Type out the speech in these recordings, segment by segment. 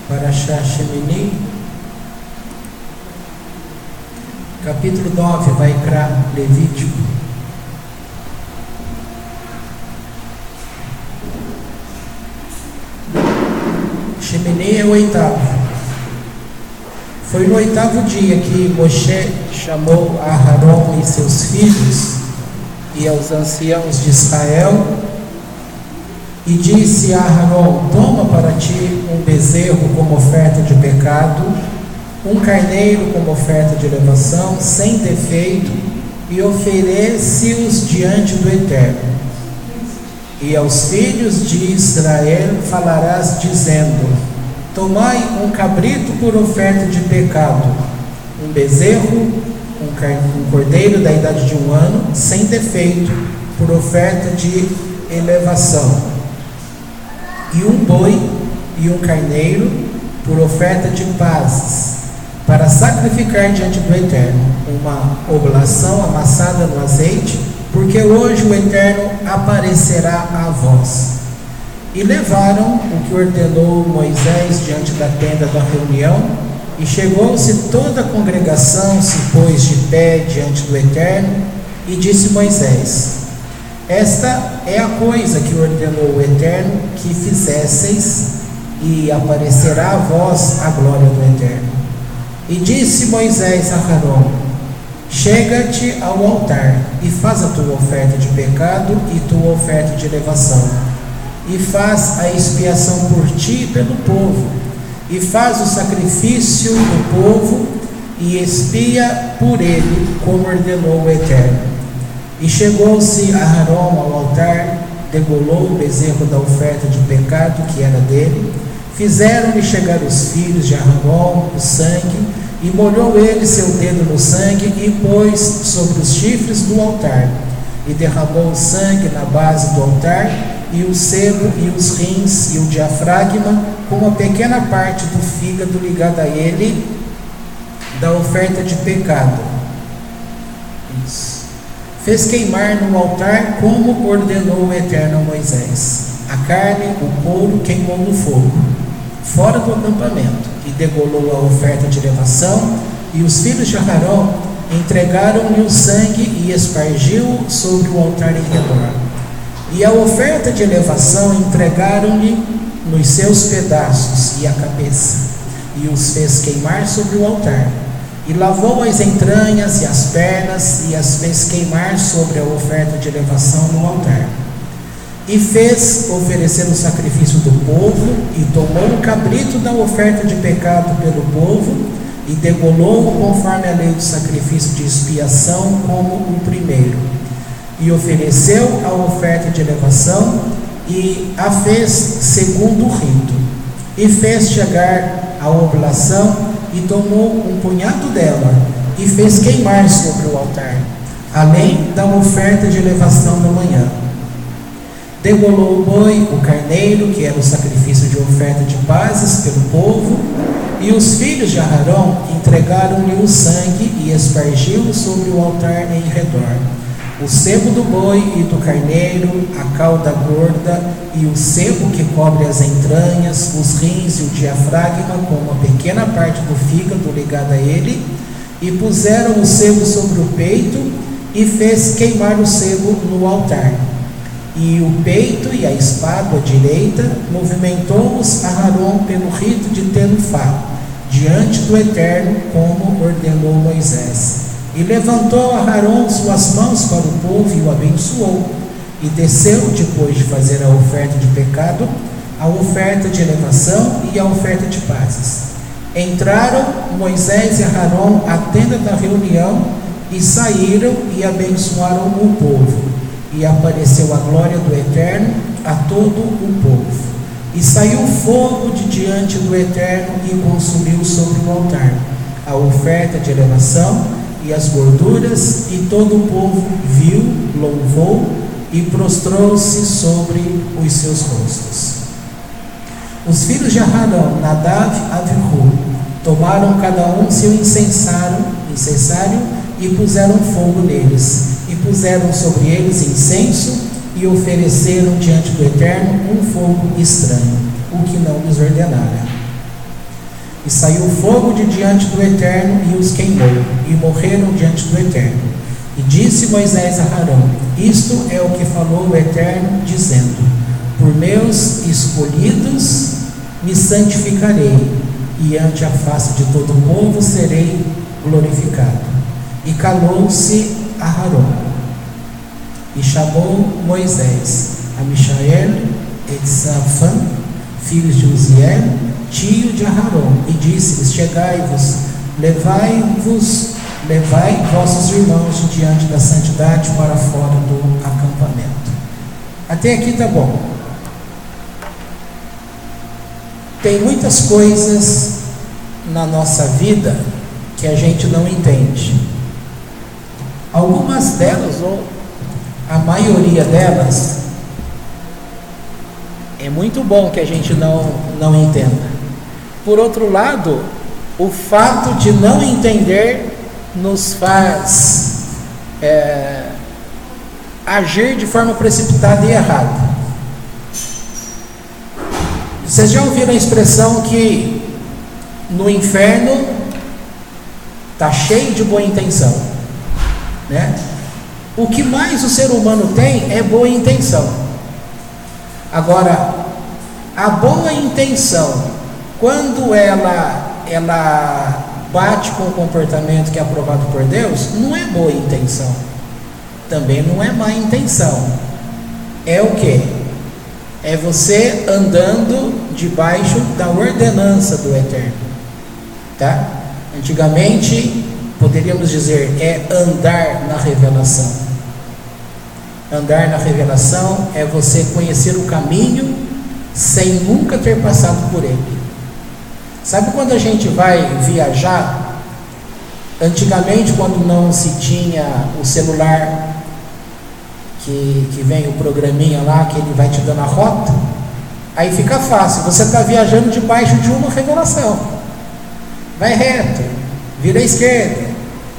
Parashá Shemini, capítulo 9, Vaikra, Levítico. Shemini é o oitavo. Foi no oitavo dia que Moshe chamou a Aharon e seus filhos e aos anciãos de Israel e disse a Aharon: toma para ti um bezerro como oferta de pecado, um carneiro como oferta de elevação, sem defeito, e oferece-os diante do Eterno. E aos filhos de Israel falarás dizendo: tomai um cabrito por oferta de pecado, um bezerro, um cordeiro da idade de 1 ano, sem defeito, por oferta de elevação, e um boi e um carneiro por oferta de pazes, para sacrificar diante do Eterno, uma oblação amassada no azeite, porque hoje o Eterno aparecerá a vós. E levaram o que ordenou Moisés diante da tenda da reunião, e chegou-se toda a congregação, se pôs de pé diante do Eterno, e disse Moisés: esta é a coisa que ordenou o Eterno que fizesseis, e aparecerá a vós a glória do Eterno. E disse Moisés a Aharon: chega-te ao altar, e faz a tua oferta de pecado e tua oferta de elevação, e faz a expiação por ti e pelo povo, e faz o sacrifício do povo, e expia por ele, como ordenou o Eterno. E chegou-se Aharon ao altar, degolou o bezerro da oferta de pecado que era dele, fizeram-lhe chegar os filhos de Aharon o sangue, e molhou ele seu dedo no sangue, e pôs sobre os chifres do altar, e derramou o sangue na base do altar, e o sebo, e os rins, e o diafragma, com uma pequena parte do fígado ligada a ele, da oferta de pecado. Isso. Fez queimar no altar, como ordenou o Eterno a Moisés. A carne, o couro, queimou no fogo, fora do acampamento, e degolou a oferta de elevação, e os filhos de Aharon entregaram-lhe o sangue, e espargiu sobre o altar em redor. E a oferta de elevação entregaram-lhe nos seus pedaços, e a cabeça, e os fez queimar sobre o altar. E lavou as entranhas e as pernas, e as fez queimar sobre a oferta de elevação no altar. E fez oferecer o sacrifício do povo, e tomou o cabrito da oferta de pecado pelo povo, e degolou conforme a lei do sacrifício de expiação, como o primeiro. E ofereceu a oferta de elevação, e a fez segundo o rito. E fez chegar a oblação, e tomou um punhado dela, e fez queimar sobre o altar, além da oferta de elevação da manhã. Degolou o boi, o carneiro, que era o sacrifício de oferta de pazes pelo povo, e os filhos de Aharon entregaram-lhe o sangue, e espargiu sobre o altar em redor. O sebo do boi e do carneiro, a cauda gorda, e o sebo que cobre as entranhas, os rins e o diafragma, com uma pequena parte do fígado ligada a ele, e puseram o sebo sobre o peito, e fez queimar o sebo no altar. E o peito e a espádua direita movimentou-os Aharon pelo rito de Tenufá, diante do Eterno, como ordenou Moisés. E levantou Aharon suas mãos para o povo e o abençoou. E desceu, depois de fazer a oferta de pecado, a oferta de elevação e a oferta de pazes. Entraram Moisés e Aharon à tenda da reunião, e saíram e abençoaram o povo. E apareceu a glória do Eterno a todo o povo. E saiu fogo de diante do Eterno, e consumiu sobre o altar a oferta de elevação e as gorduras, e todo o povo viu, louvou, e prostrou-se sobre os seus rostos. Os filhos de Aharon, Nadav e Avihu, tomaram cada um seu incensário, e puseram fogo neles, e puseram sobre eles incenso, e ofereceram diante do Eterno um fogo estranho, o que não lhes ordenara. E saiu fogo de diante do Eterno e os queimou, e morreram diante do Eterno. E disse Moisés a Arão: isto é o que falou o Eterno, dizendo: por meus escolhidos me santificarei, e ante a face de todo o povo serei glorificado. E calou-se Arão, e chamou Moisés a Michael e Zafã, filhos de Uziel, tio de Arão, e disse-lhes: chegai-vos, levai vossos irmãos de diante da santidade para fora do acampamento. Até aqui tá bom. Tem muitas coisas na nossa vida que a gente não entende. Algumas delas, ou a maioria delas, é muito bom que a gente não entenda. Por outro lado, o fato de não entender nos faz agir de forma precipitada e errada. Vocês já ouviram a expressão que no inferno está cheio de boa intenção, né? O que mais o ser humano tem é boa intenção. Agora, a boa intenção, quando ela bate com o comportamento que é aprovado por Deus, não é boa intenção, também não é má intenção. É o quê? É você andando debaixo da ordenança do Eterno, tá? Antigamente poderíamos dizer é andar na revelação. Andar na revelação é você conhecer o caminho sem nunca ter passado por ele. Sabe quando a gente vai viajar? Antigamente, quando não se tinha o celular, que vem o programinha lá, que ele vai te dando a rota, aí fica fácil, você está viajando debaixo de uma revelação. Vai reto, vira à esquerda,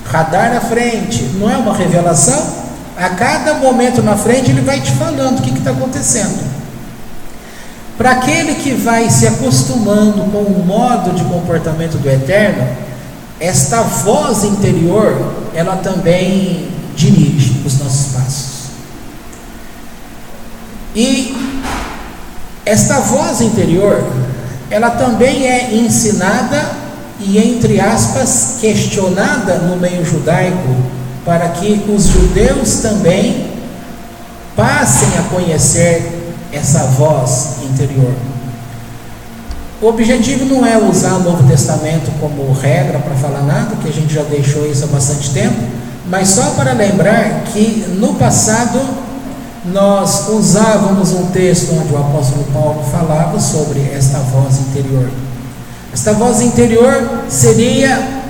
radar na frente, não é uma revelação? A cada momento na frente ele vai te falando o que está acontecendo. Para aquele que vai se acostumando com o modo de comportamento do Eterno, esta voz interior, ela também dirige os nossos passos. E esta voz interior, ela também é ensinada e, entre aspas, questionada no meio judaico, para que os judeus também passem a conhecer essa voz interior. O objetivo não é usar o Novo Testamento como regra para falar nada, que a gente já deixou isso há bastante tempo, mas só para lembrar que no passado nós usávamos um texto onde o apóstolo Paulo falava sobre esta voz interior. Esta voz interior seria,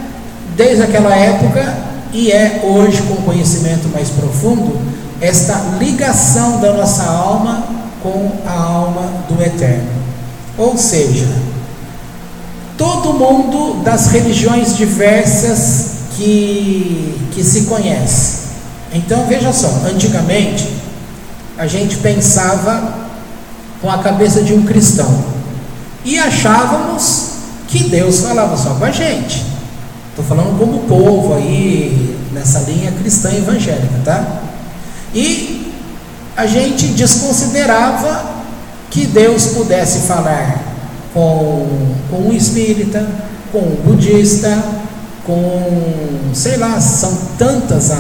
desde aquela época, e é hoje com conhecimento mais profundo, esta ligação da nossa alma com a alma do Eterno. Ou seja, todo mundo das religiões diversas que se conhece. Então veja só, antigamente a gente pensava com a cabeça de um cristão e achávamos que Deus falava só com a gente. Estou falando como povo aí, nessa linha cristã evangélica, tá? E a gente desconsiderava que Deus pudesse falar com um espírita, com um budista, com, sei lá, são tantas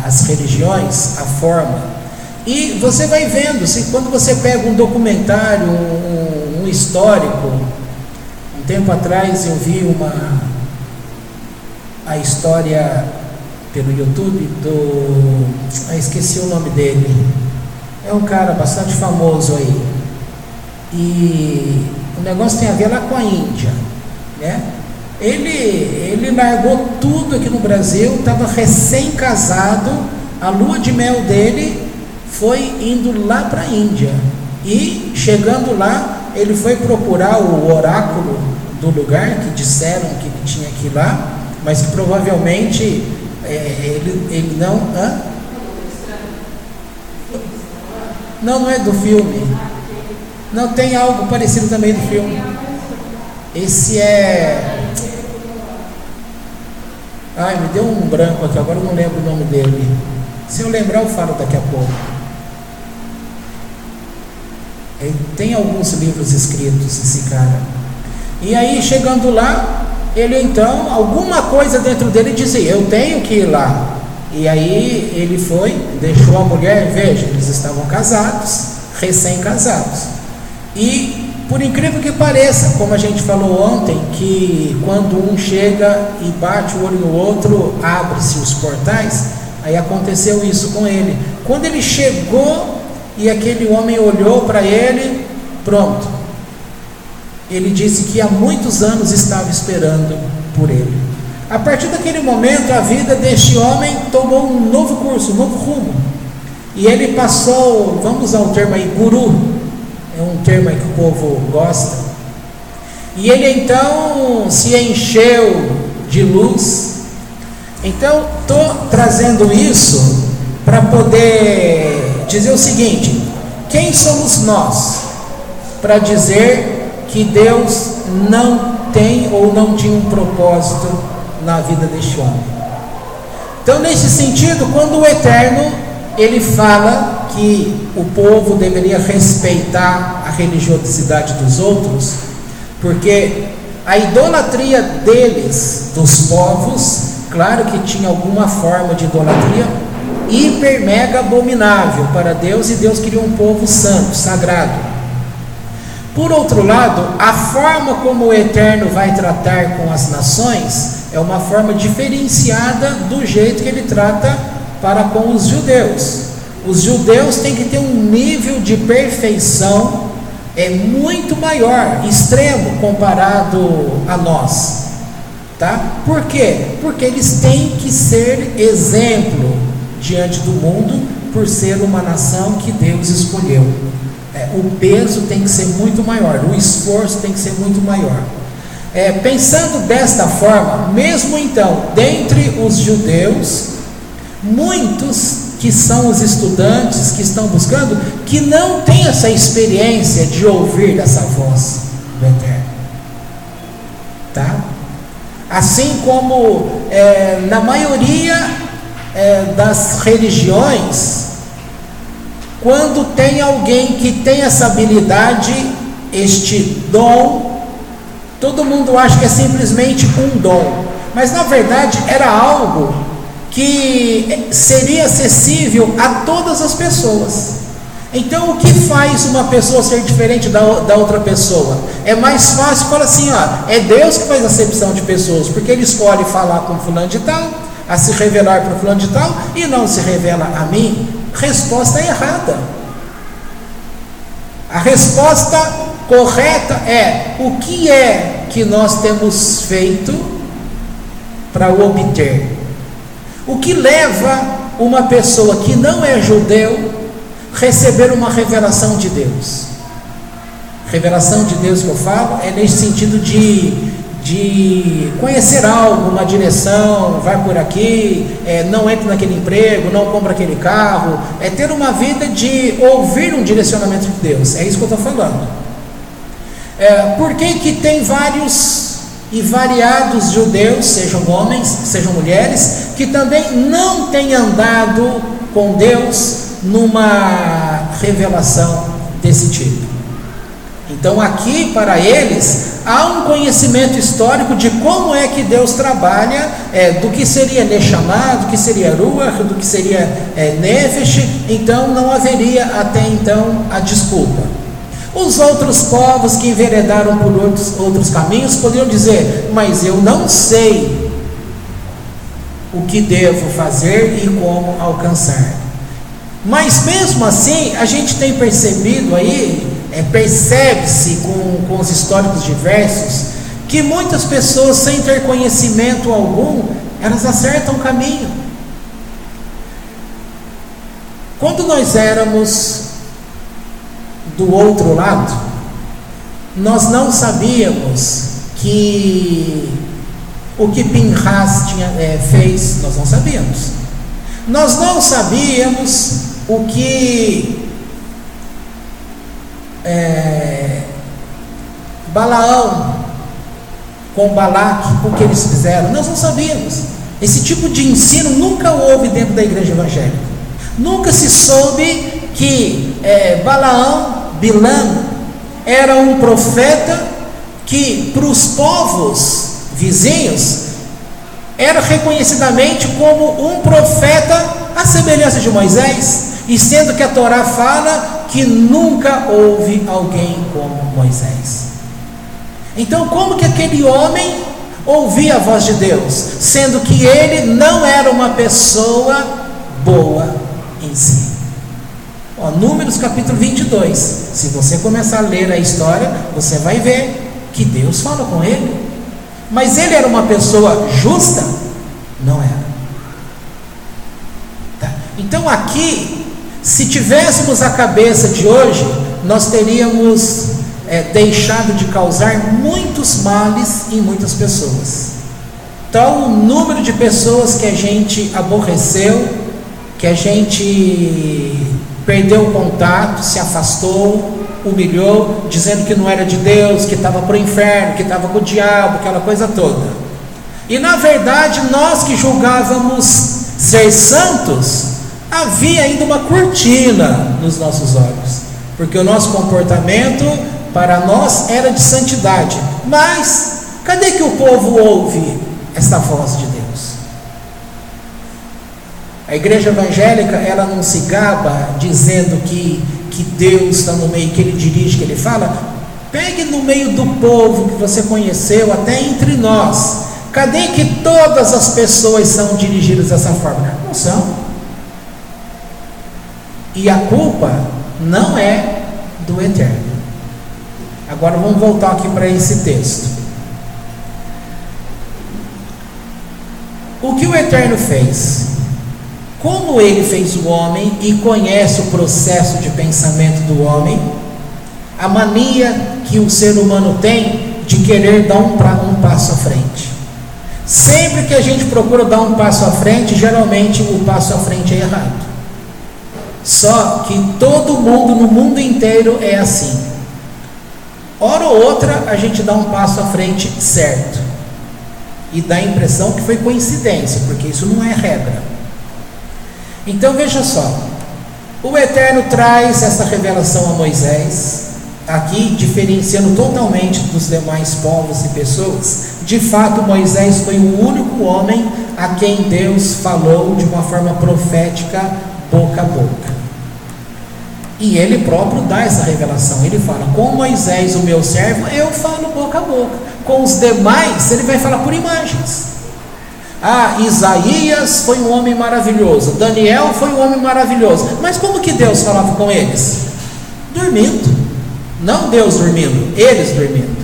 as religiões, a forma. E você vai vendo, quando você pega um documentário, um histórico, um tempo atrás eu vi a história pelo YouTube esqueci o nome dele, é um cara bastante famoso aí, e o negócio tem a ver lá com a Índia, né? Ele largou tudo aqui no Brasil, estava recém-casado, a lua de mel dele foi indo lá para a Índia, e chegando lá, ele foi procurar o oráculo do lugar, que disseram que ele tinha que ir lá, mas que provavelmente ele não... Não é do filme. Não, tem algo parecido também do filme. Esse é... Ai, me deu um branco aqui, agora eu não lembro o nome dele. Se eu lembrar, eu falo daqui a pouco. Ele tem alguns livros escritos, esse cara. E aí, chegando lá, ele então, alguma coisa dentro dele dizia: eu tenho que ir lá. E aí ele foi, deixou a mulher. Veja, eles estavam casados, recém-casados. E, por incrível que pareça, como a gente falou ontem, que quando um chega e bate o olho no outro, abre-se os portais. Aí aconteceu isso com ele. Quando ele chegou e aquele homem olhou para ele, pronto. Ele disse que há muitos anos estava esperando por ele. A partir daquele momento, a vida deste homem tomou um novo curso, um novo rumo. E ele passou, vamos usar o termo aí, guru. É um termo aí que o povo gosta. E ele então se encheu de luz. Então, estou trazendo isso para poder dizer o seguinte: quem somos nós para dizer que Deus não tem ou não tinha um propósito na vida deste homem? Então, nesse sentido, quando o Eterno ele fala que o povo deveria respeitar a religiosidade dos outros, porque a idolatria deles, dos povos, claro que tinha alguma forma de idolatria hiper mega abominável para Deus, e Deus queria um povo santo, sagrado. Por outro lado, a forma como o Eterno vai tratar com as nações é uma forma diferenciada do jeito que ele trata para com os judeus. Os judeus têm que ter um nível de perfeição muito maior, extremo, comparado a nós. Tá? Por quê? Porque eles têm que ser exemplo diante do mundo, por ser uma nação que Deus escolheu. O peso tem que ser muito maior, o esforço tem que ser muito maior. Pensando desta forma, mesmo então, dentre os judeus, muitos que são os estudantes que estão buscando, que não têm essa experiência de ouvir essa voz do Eterno. Tá? Assim como na maioria das religiões, quando tem alguém que tem essa habilidade, este dom, todo mundo acha que é simplesmente um dom, mas na verdade era algo que seria acessível a todas as pessoas. Então, o que faz uma pessoa ser diferente da outra pessoa? É mais fácil falar assim, é Deus que faz acepção de pessoas, porque Ele escolhe falar com fulano de tal, a se revelar para fulano de tal, e não se revela a mim. Resposta errada. A resposta correta é: o que é que nós temos feito para o obter? O que leva uma pessoa que não é judeu receber uma revelação de Deus? Revelação de Deus que eu falo é nesse sentido de conhecer algo, uma direção, vai por aqui, não entra naquele emprego, não compra aquele carro, ter uma vida de ouvir um direcionamento de Deus. É isso que eu estou falando. Por que tem vários e variados judeus, sejam homens, sejam mulheres, que também não têm andado com Deus numa revelação desse tipo? Então, aqui para eles há um conhecimento histórico de como é que Deus trabalha, do que seria Neshama, do que seria Ruach, do que seria Nefesh. Então não haveria até então a disputa. Os outros povos que enveredaram por outros caminhos poderiam dizer: mas eu não sei o que devo fazer e como alcançar. Mas mesmo assim, a gente tem percebido aí, percebe-se com os históricos diversos, que muitas pessoas, sem ter conhecimento algum, elas acertam o caminho. Quando nós éramos do outro lado, nós não sabíamos que o que Pinhas fez, nós não sabíamos. Nós não sabíamos o que Balaão com Balaque, o que eles fizeram? Nós não sabíamos. Esse tipo de ensino nunca houve dentro da igreja evangélica. Nunca se soube que Bilam, era um profeta que para os povos vizinhos era reconhecidamente como um profeta à semelhança de Moisés, e sendo que a Torá fala que nunca houve alguém como Moisés. Então, como que aquele homem ouvia a voz de Deus, sendo que ele não era uma pessoa boa em si? Números capítulo 22, se você começar a ler a história, você vai ver que Deus fala com ele. Mas ele era uma pessoa justa? Não era. Então aqui, se tivéssemos a cabeça de hoje, nós teríamos deixado de causar muitos males em muitas pessoas. Então, o número de pessoas que a gente aborreceu, que a gente perdeu o contato, se afastou, humilhou, dizendo que não era de Deus, que estava para o inferno, que estava com o diabo, aquela coisa toda. E na verdade, nós que julgávamos ser santos, havia ainda uma cortina nos nossos olhos, porque o nosso comportamento para nós era de santidade. Mas cadê que o povo ouve esta voz de Deus? A igreja evangélica, ela não se gaba dizendo que Deus está no meio, que Ele dirige, que Ele fala. Pegue no meio do povo que você conheceu, até entre nós. Cadê que todas as pessoas são dirigidas dessa forma? Não são. E a culpa não é do Eterno. Agora vamos voltar aqui para esse texto. O que o Eterno fez? Como Ele fez o homem e conhece o processo de pensamento do homem, a mania que o ser humano tem de querer dar um passo à frente. Sempre que a gente procura dar um passo à frente, geralmente o passo à frente é errado. Só que todo mundo, no mundo inteiro, é assim. Hora ou outra a gente dá um passo à frente certo, e dá a impressão que foi coincidência, porque isso não é regra. Então veja só, o Eterno traz essa revelação a Moisés, aqui diferenciando totalmente dos demais povos e pessoas. De fato, Moisés foi o único homem a quem Deus falou de uma forma profética, boca a boca. E ele próprio dá essa revelação. Ele fala: com Moisés, o meu servo, eu falo boca a boca. Com os demais, ele vai falar por imagens. Isaías foi um homem maravilhoso, Daniel foi um homem maravilhoso. Mas como que Deus falava com eles? Dormindo. Não Deus dormindo, eles dormindo.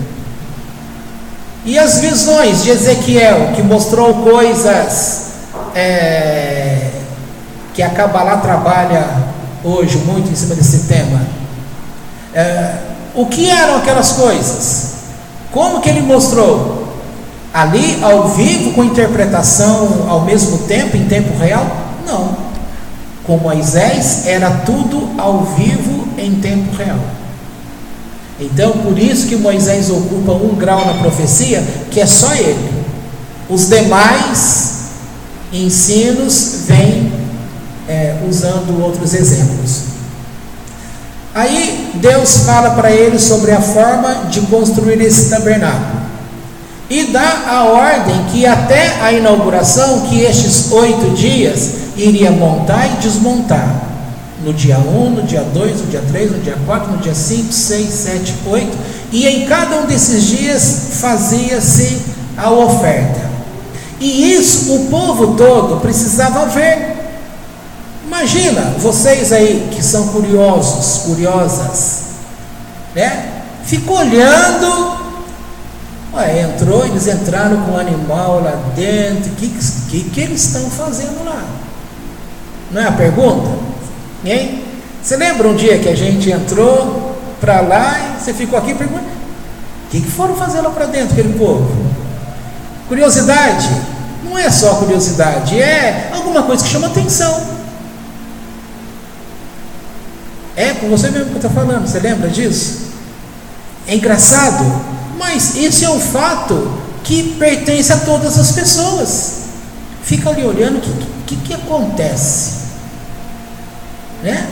E as visões de Ezequiel, que mostrou coisas que a Cabalá trabalha hoje muito em cima desse tema. O que eram aquelas coisas? Como que ele mostrou? Ali ao vivo, com interpretação ao mesmo tempo, em tempo real? Não. Com Moisés era tudo ao vivo em tempo real. Então por isso que Moisés ocupa um grau na profecia, que é só ele. Os demais ensinos vêm usando outros exemplos. Aí Deus fala para ele sobre a forma de construir esse tabernáculo, e dá a ordem que até a inauguração, que estes 8 dias iria montar e desmontar, no dia 1, no dia 2, no dia 3, no dia 4, no dia 5, 6, 7, 8, e em cada um desses dias fazia-se a oferta. E isso o povo todo precisava ver. Imagina, vocês aí que são curiosos, curiosas, né? Ficam olhando. Eles entraram com o animal lá dentro. O que eles estão fazendo lá? Não é a pergunta? Hein? Você lembra um dia que a gente entrou para lá e você ficou aqui perguntando: o que foram fazer lá para dentro, aquele povo? Curiosidade? Não é só curiosidade, é alguma coisa que chama atenção. É com você mesmo que eu estou falando, você lembra disso? É engraçado, mas esse é um fato que pertence a todas as pessoas. Fica ali olhando, o que acontece? Né?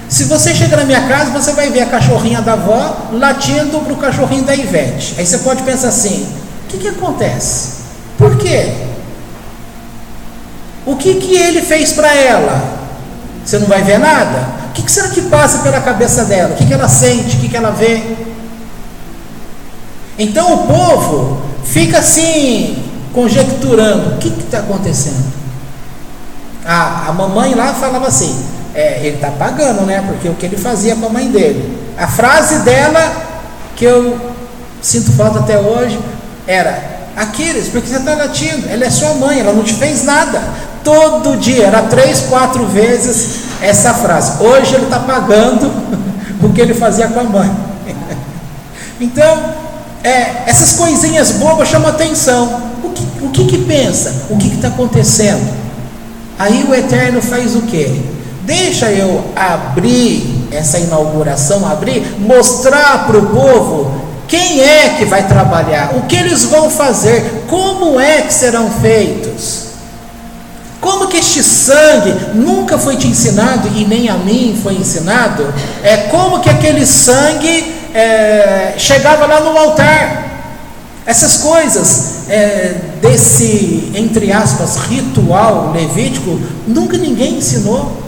Se você chegar na minha casa, você vai ver a cachorrinha da avó latindo para o cachorrinho da Ivete. Aí você pode pensar assim, o que acontece? Por quê? O que ele fez para ela? Você não vai ver nada? O que será que passa pela cabeça dela? O que ela sente? O que ela vê? Então o povo fica assim, conjecturando, o que está acontecendo? A mamãe lá falava assim, ele está pagando, né? Porque o que ele fazia com a mãe dele. A frase dela, que eu sinto falta até hoje, era: Aquiles, porque você está latindo? Ela é sua mãe, ela não te fez nada. Todo dia, era 3, 4 vezes essa frase. Hoje ele está pagando o que ele fazia com a mãe. Então, essas coisinhas bobas chamam atenção. O que pensa? O que está acontecendo? Aí o Eterno faz o quê? Deixa eu abrir essa inauguração, mostrar para o povo quem é que vai trabalhar, o que eles vão fazer, como é que serão feitos. Como que este sangue nunca foi te ensinado e nem a mim foi ensinado? Como que aquele sangue chegava lá no altar? Essas coisas desse, entre aspas, ritual levítico, nunca ninguém ensinou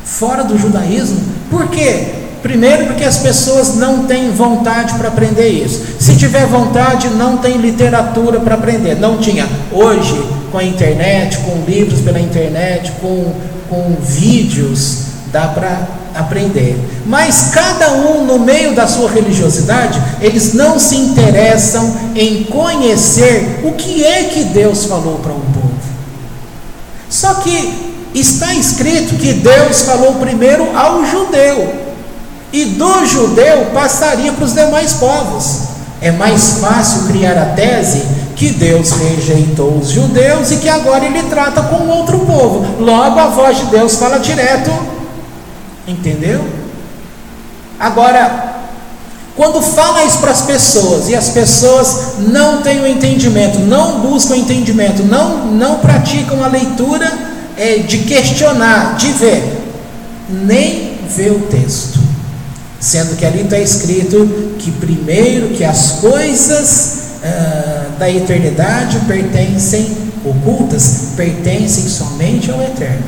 fora do judaísmo. Por quê? Primeiro, porque as pessoas não têm vontade para aprender isso. Se tiver vontade, não tem literatura para aprender. Não tinha. Hoje, com a internet, com livros pela internet, com vídeos, dá para aprender. Mas cada um, no meio da sua religiosidade, eles não se interessam em conhecer o que é que Deus falou para um povo. Só que está escrito que Deus falou primeiro ao judeu, e do judeu passaria para os demais povos. É mais fácil criar a tese que Deus rejeitou os judeus e que agora ele trata com outro povo. Logo a voz de Deus fala direto. Entendeu? Agora, quando fala isso para as pessoas, e as pessoas não têm o entendimento, não buscam o entendimento, não praticam a leitura de questionar, de ver, nem vê o texto, sendo que ali está escrito que primeiro, que as coisas da eternidade ocultas, pertencem somente ao Eterno.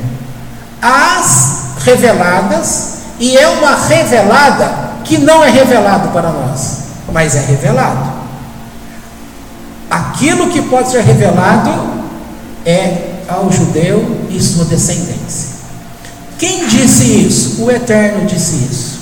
As reveladas, e é uma revelada que não é revelado para nós, mas é revelado. Aquilo que pode ser revelado é ao judeu e sua descendência. Quem disse isso? O Eterno disse isso.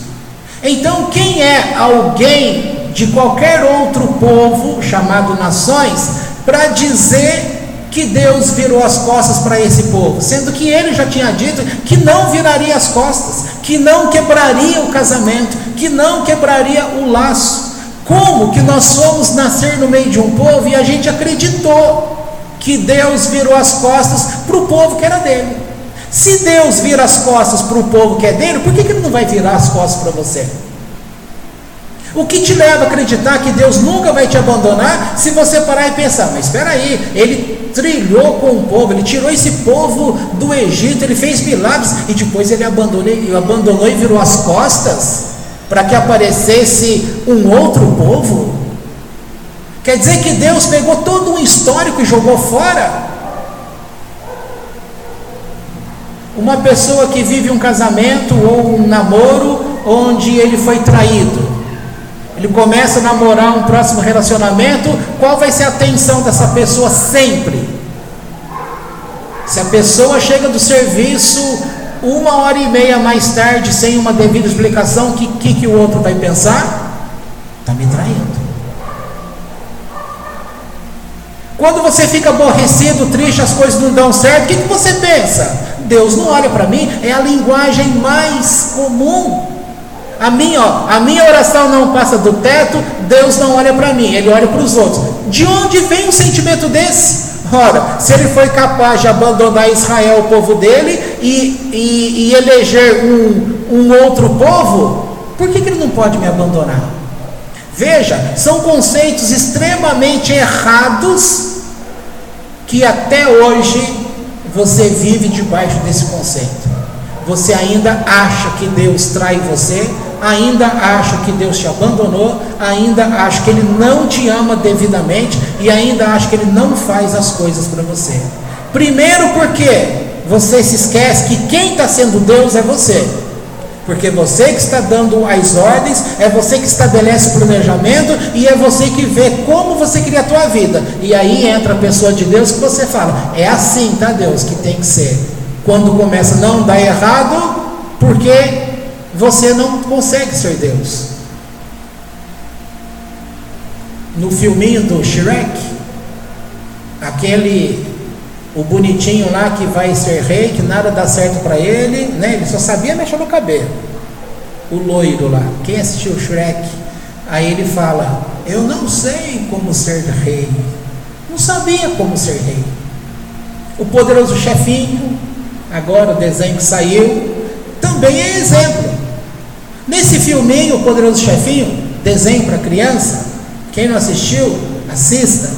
Então, quem é alguém de qualquer outro povo, chamado nações, para dizer que Deus virou as costas para esse povo, sendo que ele já tinha dito que não viraria as costas, que não quebraria o casamento, que não quebraria o laço? Como que nós fomos nascer no meio de um povo e a gente acreditou que Deus virou as costas para o povo que era dele? Se Deus vira as costas para o povo que é dele, por que ele não vai virar as costas para você? O que te leva a acreditar que Deus nunca vai te abandonar, se você parar e pensar, mas espera aí, ele trilhou com o povo, ele tirou esse povo do Egito, ele fez milagres, e depois ele abandonou e virou as costas, para que aparecesse um outro povo? Quer dizer que Deus pegou todo um histórico e jogou fora? Uma pessoa que vive um casamento ou um namoro onde ele foi traído, ele começa a namorar um próximo relacionamento, qual vai ser a atenção dessa pessoa sempre? Se a pessoa chega do serviço 1h30 mais tarde, sem uma devida explicação, o que o outro vai pensar? Está me traindo. Quando você fica aborrecido, triste, as coisas não dão certo, o que você pensa? Deus não olha para mim. É a linguagem mais comum. A minha oração não passa do teto, Deus não olha para mim, Ele olha para os outros. De onde vem um sentimento desse? Ora, se Ele foi capaz de abandonar Israel, o povo dele, e eleger um outro povo, por que Ele não pode me abandonar? Veja, são conceitos extremamente errados que até hoje você vive debaixo desse conceito. Você ainda acha que Deus trai você, ainda acha que Deus te abandonou, ainda acha que Ele não te ama devidamente e ainda acha que Ele não faz as coisas para você. Primeiro porque você se esquece que quem está sendo Deus é você. Porque você que está dando as ordens, é você que estabelece o planejamento e é você que vê como você cria a tua vida. E aí entra a pessoa de Deus que você fala, é assim, tá Deus, que tem que ser. Quando começa a não dar errado, porque você não consegue ser Deus. No filminho do Shrek, o bonitinho lá que vai ser rei, que nada dá certo para ele, né? Ele só sabia mexer no cabelo. O loiro lá, quem assistiu o Shrek, aí ele fala, eu não sei como ser rei, não sabia como ser rei. O Poderoso Chefinho, agora o desenho que saiu, também é exemplo. Nesse filminho, o Poderoso Chefinho, desenho para criança, quem não assistiu, assista.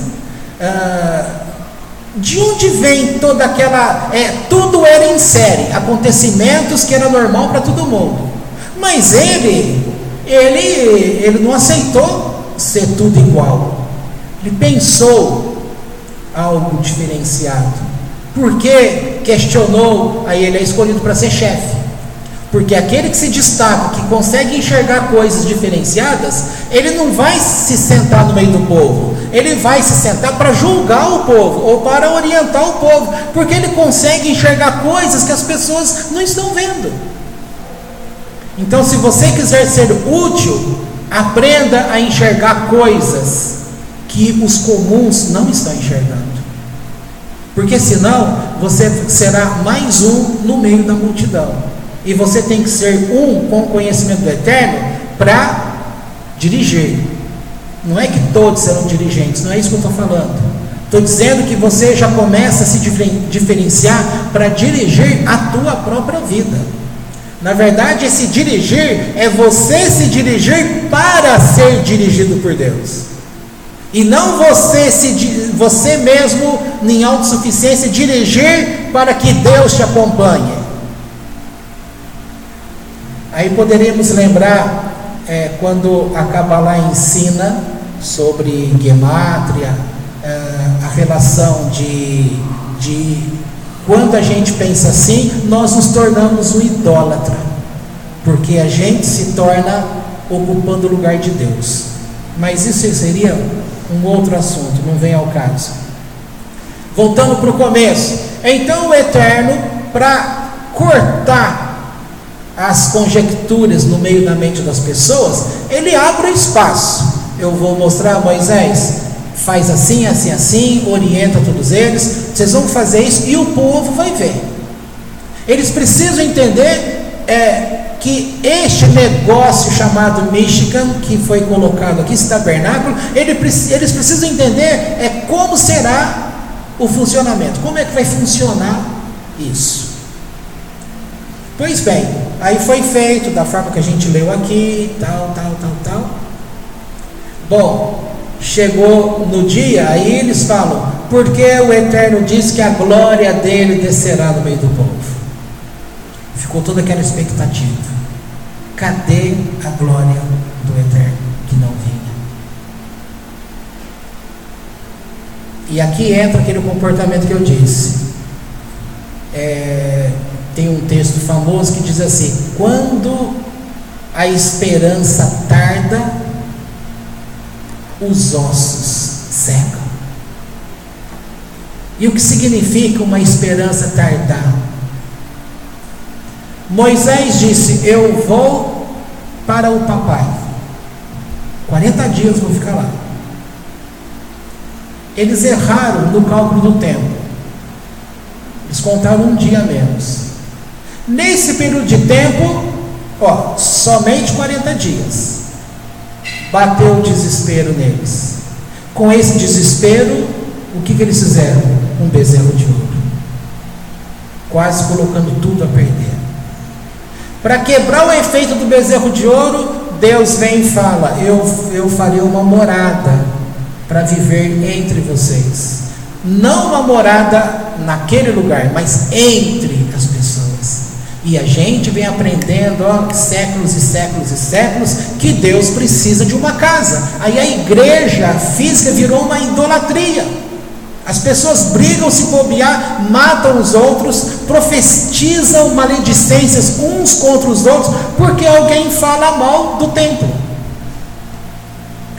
De onde vem toda aquela... tudo era em série, acontecimentos que era normal para todo mundo. Mas ele não aceitou ser tudo igual. Ele pensou algo diferenciado. Porque questionou, aí ele é escolhido para ser chefe. Porque aquele que se destaca, que consegue enxergar coisas diferenciadas, ele não vai se sentar no meio do povo, ele vai se sentar para julgar o povo, ou para orientar o povo, porque ele consegue enxergar coisas que as pessoas não estão vendo. Então, se você quiser ser útil, aprenda a enxergar coisas que os comuns não estão enxergando. Porque senão, você será mais um no meio da multidão. E você tem que ser um com o conhecimento do Eterno para dirigir. Não é que todos serão dirigentes, não é isso que eu estou falando. Estou dizendo que você já começa a se diferenciar para dirigir a tua própria vida. Na verdade, esse dirigir é você se dirigir para ser dirigido por Deus. E não você mesmo, em autossuficiência, dirigir para que Deus te acompanhe. Aí poderíamos lembrar, quando a Kabbalah ensina sobre Gemátria, a relação de quando a gente pensa assim, nós nos tornamos um idólatra, porque a gente se torna ocupando o lugar de Deus. Mas isso seria um outro assunto, não vem ao caso. Voltando para o começo, então o Eterno, para cortar as conjecturas no meio da mente das pessoas, ele abre o espaço. Eu vou mostrar a Moisés, faz assim, assim, assim, orienta todos eles, vocês vão fazer isso e o povo vai ver. Eles precisam entender que este negócio chamado Michigan, que foi colocado aqui, esse tabernáculo, eles precisam entender como será o funcionamento, como é que vai funcionar isso. Pois bem, aí foi feito da forma que a gente leu aqui, tal. Bom, chegou no dia, aí eles falam, porque o Eterno diz que a glória dele descerá no meio do povo. Ficou toda aquela expectativa. Cadê a glória do Eterno que não vinha? E aqui entra aquele comportamento que eu disse. Tem um texto famoso que diz assim: quando a esperança tarda, os ossos secam. E o que significa uma esperança tardar? Moisés disse: eu vou para o papai, 40 dias vou ficar lá. Eles erraram no cálculo do tempo, eles contaram um dia a menos. Nesse período de tempo, somente 40 dias. Bateu o desespero neles. Com esse desespero, o que eles fizeram? Um bezerro de ouro, quase colocando tudo a perder. Para quebrar o efeito do bezerro de ouro, Deus vem e fala: eu farei uma morada para viver entre vocês. Não uma morada naquele lugar, mas entre as pessoas. E a gente vem aprendendo, séculos e séculos e séculos, que Deus precisa de uma casa. Aí a igreja física virou uma idolatria. As pessoas brigam, se bobear, matam os outros, profetizam maledicências uns contra os outros, porque alguém fala mal do templo,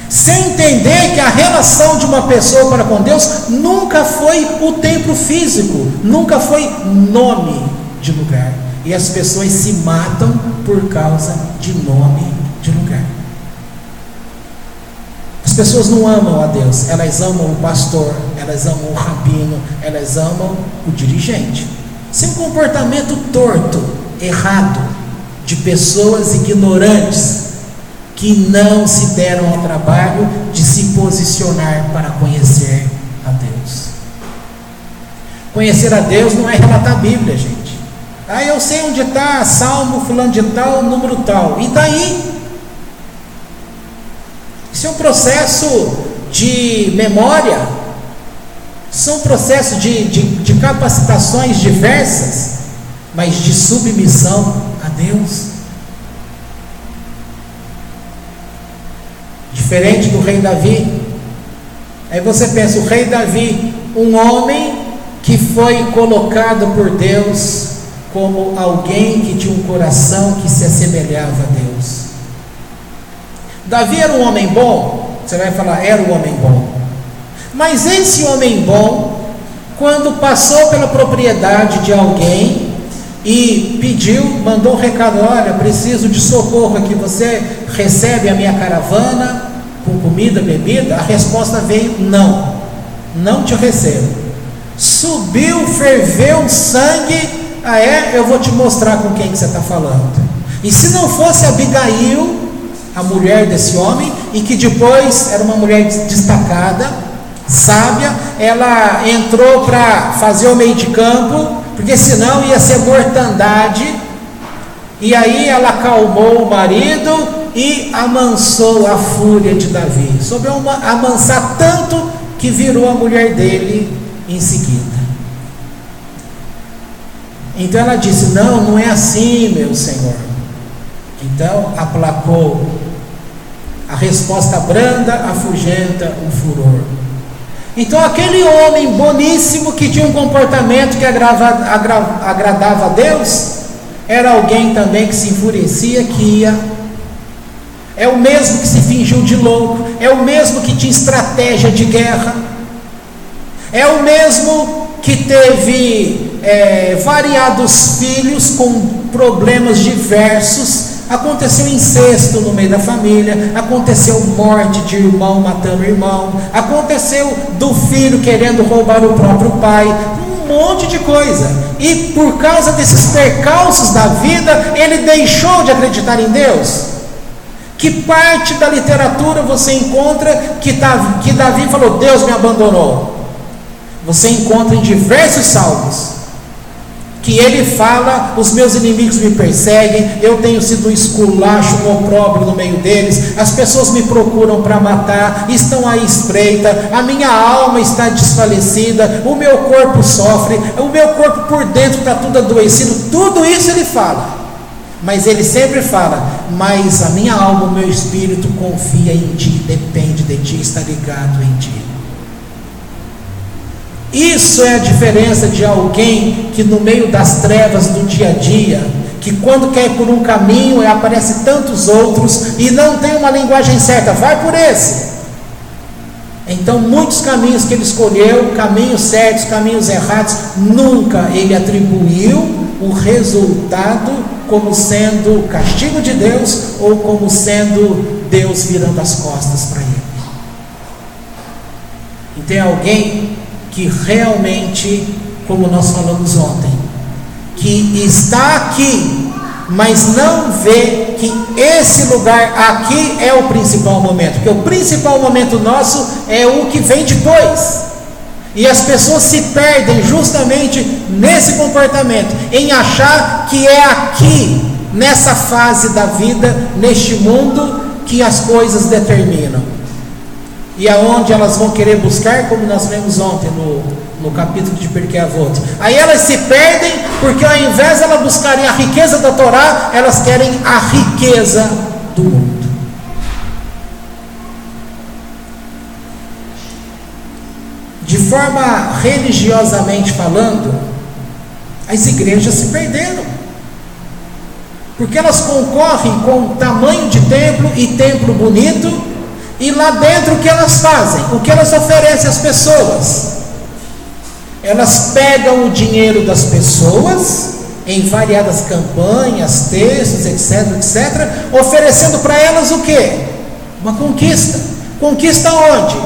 sem entender que a relação de uma pessoa para com Deus nunca foi o templo físico, nunca foi nome de lugar. E as pessoas se matam por causa de nome de lugar. As pessoas não amam a Deus, elas amam o pastor, elas amam o rabino, elas amam o dirigente. Isso é um comportamento torto, errado, de pessoas ignorantes, que não se deram ao trabalho de se posicionar para conhecer a Deus. Conhecer a Deus não é relatar a Bíblia, gente. Eu sei onde está Salmo fulano de tal, número tal, e daí? Isso é um processo de memória, são processos de capacitações diversas, mas de submissão a Deus. Diferente do rei Davi. Aí você pensa, o rei Davi, um homem que foi colocado por Deus como alguém que tinha um coração que se assemelhava a Deus. Davi era um homem bom? Você vai falar, era um homem bom. Mas esse homem bom, quando passou pela propriedade de alguém e pediu, mandou um recado: olha, preciso de socorro aqui, você recebe a minha caravana com comida, bebida? A resposta veio: não, não te recebo. Subiu, ferveu sangue. Eu vou te mostrar com quem que você está falando. E se não fosse Abigail, a mulher desse homem, e que depois era uma mulher destacada, sábia, ela entrou para fazer o meio de campo, porque senão ia ser mortandade. E aí ela acalmou o marido e amansou a fúria de Davi. Soube amansar tanto que virou a mulher dele em seguida. Então ela disse: não, não é assim, meu senhor. Então aplacou. A resposta branda afugenta o furor. Então aquele homem boníssimo, que tinha um comportamento que agradava a Deus, era alguém também que se enfurecia, que ia. É o mesmo que se fingiu de louco, é o mesmo que tinha estratégia de guerra, é o mesmo que teve variados filhos com problemas diversos. Aconteceu incesto no meio da família, aconteceu morte de irmão matando irmão, aconteceu do filho querendo roubar o próprio pai, um monte de coisa. E por causa desses percalços da vida, ele deixou de acreditar em Deus. Que parte da literatura você encontra que Davi falou: Deus me abandonou? Você encontra em diversos salmos que ele fala: os meus inimigos me perseguem, eu tenho sido um esculacho, um opróbrio no meio deles, as pessoas me procuram para matar, estão à espreita, a minha alma está desfalecida, o meu corpo sofre, o meu corpo por dentro está tudo adoecido. Tudo isso ele fala, mas ele sempre fala: mas a minha alma, o meu espírito confia em ti, depende de ti, está ligado em ti. Isso é a diferença de alguém que no meio das trevas do dia a dia, que quando quer ir por um caminho aparece tantos outros e não tem uma linguagem certa, vai por esse. Então muitos caminhos que ele escolheu, caminhos certos, caminhos errados, nunca ele atribuiu o resultado como sendo castigo de Deus ou como sendo Deus virando as costas para ele. E tem alguém que realmente, como nós falamos ontem, que está aqui, mas não vê que esse lugar aqui é o principal momento, porque o principal momento nosso é o que vem depois. E as pessoas se perdem justamente nesse comportamento, em achar que é aqui nessa fase da vida, neste mundo que as coisas determinam. E aonde elas vão querer buscar, como nós lemos ontem no capítulo de Pirkei Avot. Aí elas se perdem, porque ao invés de elas buscarem a riqueza da Torá, elas querem a riqueza do mundo. De forma religiosamente falando, as igrejas se perderam, porque elas concorrem com o tamanho de templo e templo bonito, e lá dentro o que elas fazem? O que elas oferecem às pessoas? Elas pegam o dinheiro das pessoas em variadas campanhas, textos, etc, etc, oferecendo para elas o quê? Uma conquista. Conquista onde?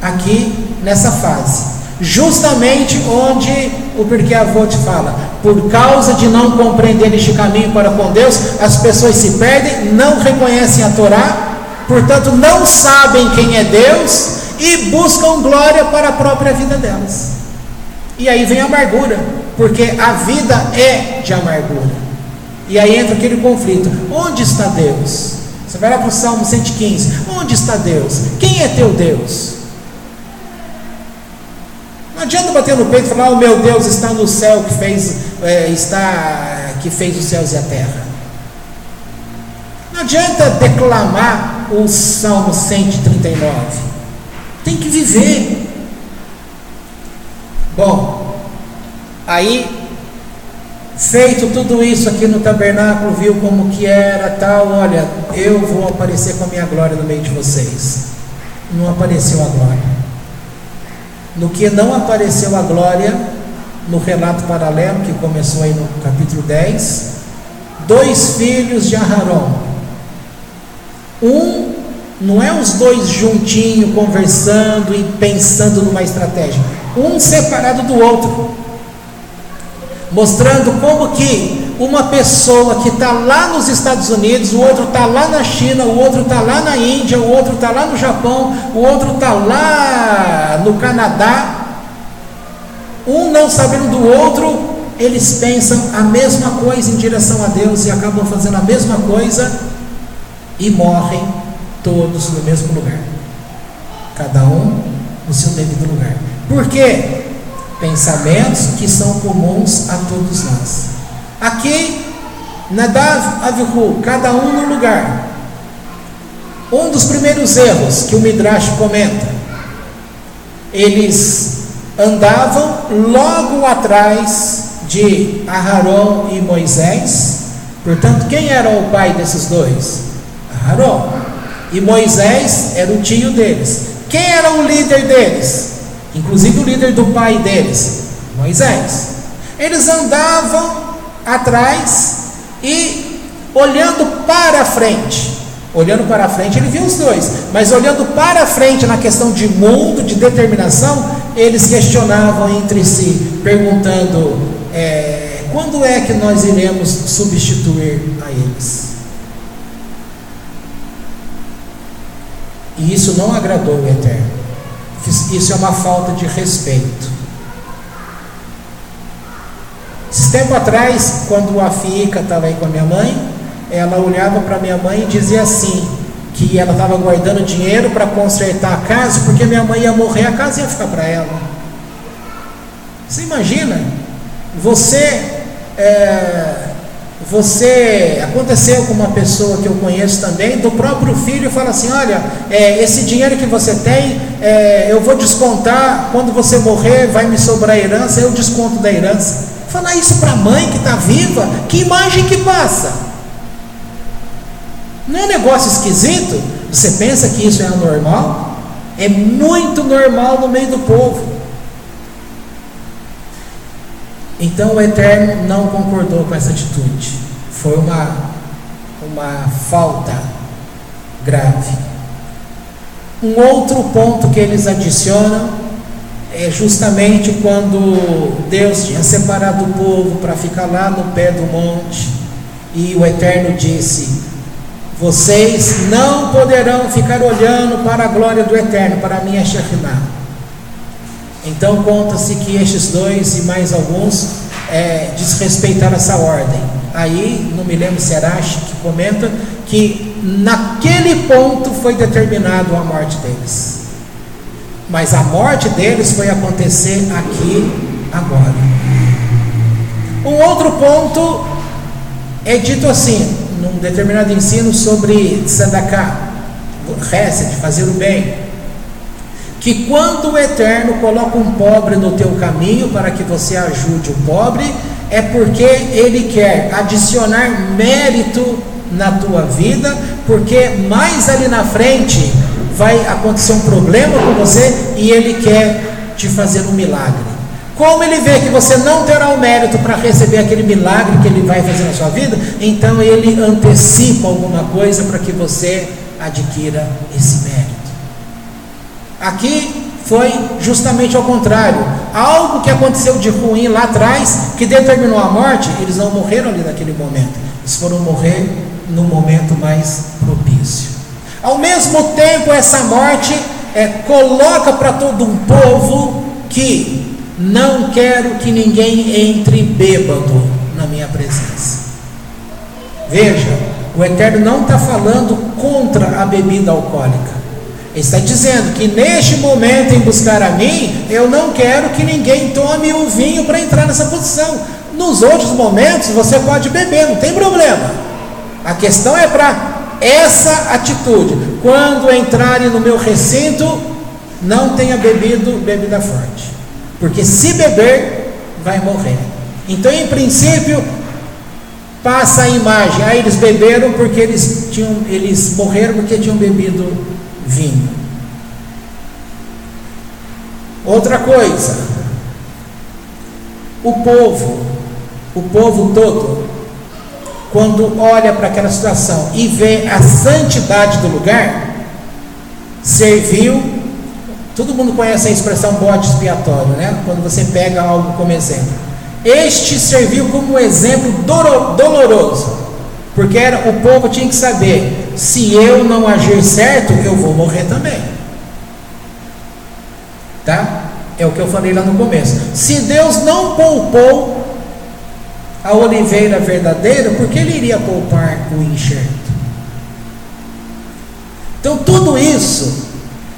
Aqui nessa fase, justamente onde o Pirkei Avot fala: por causa de não compreender este caminho para com Deus, as pessoas se perdem, não reconhecem a Torá, portanto não sabem quem é Deus e buscam glória para a própria vida delas. E aí vem a amargura, porque a vida é de amargura. E aí entra aquele conflito: onde está Deus? Você vai lá para o Salmo 115, onde está Deus? Quem é teu Deus? Não adianta bater no peito e falar: o meu Deus está no céu que fez os céus e a terra. Não adianta declamar o Salmo 139. Tem que viver. Bom, aí, feito tudo isso aqui no tabernáculo, viu como que era, tal, olha, eu vou aparecer com a minha glória no meio de vocês. Não apareceu a glória. No que não apareceu a glória, no relato paralelo que começou aí no capítulo 10, 2 filhos de Aharon. Não é os 2 juntinhos conversando e pensando numa estratégia, um separado do outro, mostrando como que uma pessoa que está lá nos Estados Unidos, o outro está lá na China, o outro está lá na Índia, o outro está lá no Japão, o outro está lá no Canadá, um não sabendo do outro, eles pensam a mesma coisa em direção a Deus e acabam fazendo a mesma coisa e morrem todos no mesmo lugar, cada um no seu devido lugar. Por quê? Pensamentos que são comuns a todos nós. Aqui, Nadav, Avihu, cada um no lugar. Um dos primeiros erros que o Midrash comenta: eles andavam logo atrás de Aharon e Moisés. Portanto, quem era o pai desses dois? Aharon. E Moisés era o tio deles. Quem era o líder deles? Inclusive o líder do pai deles, Moisés. Eles andavam atrás e olhando para frente. Olhando para frente, ele viu os dois, mas olhando para frente na questão de mundo, de determinação, eles questionavam entre si, perguntando: quando é que nós iremos substituir a eles? E isso não agradou o Eterno. Isso é uma falta de respeito. Esse tempo atrás, quando a Fica estava aí com a minha mãe, ela olhava para minha mãe e dizia assim, que ela estava guardando dinheiro para consertar a casa, porque minha mãe ia morrer, a casa ia ficar para ela. Você imagina? Aconteceu com uma pessoa que eu conheço também, do próprio filho, fala assim: olha, esse dinheiro que você tem, eu vou descontar, quando você morrer vai me sobrar herança, eu desconto da herança. Falar isso para a mãe que está viva, que imagem que passa? Não é um negócio esquisito? Você pensa que isso é anormal? É muito normal no meio do povo. Então o Eterno não concordou com essa atitude. Foi uma falta grave. Um outro ponto que eles adicionam é justamente quando Deus tinha separado o povo para ficar lá no pé do monte, e o Eterno disse: vocês não poderão ficar olhando para a glória do Eterno, para a minha Shekhinah. Então conta-se que estes dois e mais alguns desrespeitaram essa ordem, aí não me lembro se era Ash que comenta que naquele ponto foi determinado a morte deles, mas a morte deles foi acontecer aqui agora. Um outro ponto é dito assim, num determinado ensino sobre Tzedakah, Hesed, fazer o bem, que quando o Eterno coloca um pobre no teu caminho para que você ajude o pobre, é porque Ele quer adicionar mérito na tua vida, porque mais ali na frente vai acontecer um problema com você e Ele quer te fazer um milagre. Como Ele vê que você não terá o mérito para receber aquele milagre que Ele vai fazer na sua vida, então Ele antecipa alguma coisa para que você adquira esse mérito. Aqui foi justamente ao contrário. Algo que aconteceu de ruim lá atrás, que determinou a morte, eles não morreram ali naquele momento. Eles foram morrer no momento mais propício. Ao mesmo tempo, essa morte coloca para todo um povo que não quero que ninguém entre bêbado na minha presença. Veja, o Eterno não está falando contra a bebida alcoólica. Ele está dizendo que neste momento, em buscar a mim, eu não quero que ninguém tome o vinho para entrar nessa posição. Nos outros momentos você pode beber, não tem problema. A questão é para essa atitude. Quando entrarem no meu recinto, não tenha bebido bebida forte, porque se beber, vai morrer. Então, em princípio, passa a imagem, eles beberam porque eles morreram porque tinham bebido vinho. Outra coisa, o povo todo, quando olha para aquela situação e vê a santidade do lugar, serviu. Todo mundo conhece a expressão bode expiatório, né? Quando você pega algo como exemplo. Este serviu como exemplo doloroso, porque o povo tinha que saber: se eu não agir certo, eu vou morrer também. Tá? É o que eu falei lá no começo. Se Deus não poupou a oliveira verdadeira, por que Ele iria poupar o enxerto? Então tudo isso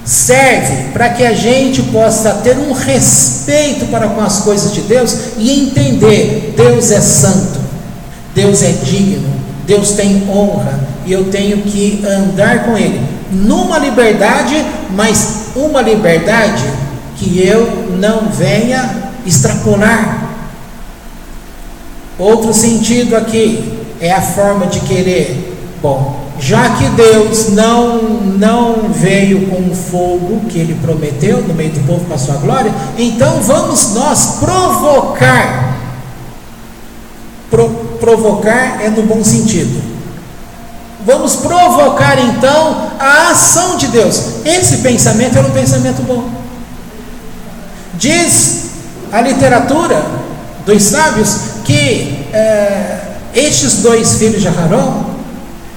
serve para que a gente possa ter um respeito para com as coisas de Deus e entender: Deus é santo, Deus é digno, Deus tem honra, e eu tenho que andar com Ele numa liberdade, mas uma liberdade que eu não venha extrapolar. Outro sentido aqui é a forma de querer. Bom, já que Deus não veio com o fogo que Ele prometeu no meio do povo com a sua glória, então vamos nós provocar. Provocar é no bom sentido. Vamos provocar então a ação de Deus. Esse pensamento era um pensamento bom. Diz a literatura dos sábios que estes dois filhos de Aarão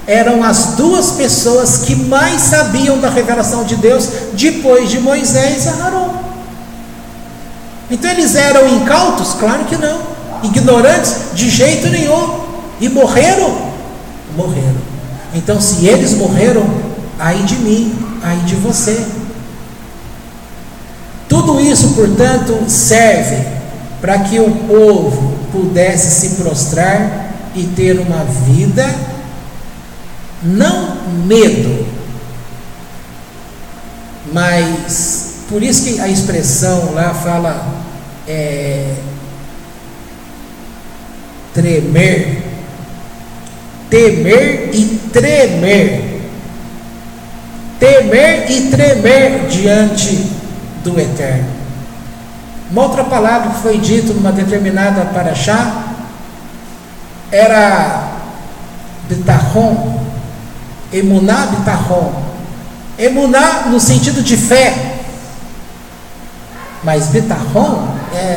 eram as duas pessoas que mais sabiam da revelação de Deus depois de Moisés e Aarão. Então eles eram incautos? Claro que não. Ignorantes? De jeito nenhum. E morreram? Morreram. Então, se eles morreram, ai de mim, ai de você. Tudo isso, portanto, serve para que o povo pudesse se prostrar e ter uma vida, não medo, mas por isso que a expressão lá fala temer e tremer diante do Eterno. Uma outra palavra que foi dita numa determinada paraxá era bitachon, emuná bitachon. Emuná no sentido de fé, mas bitachon,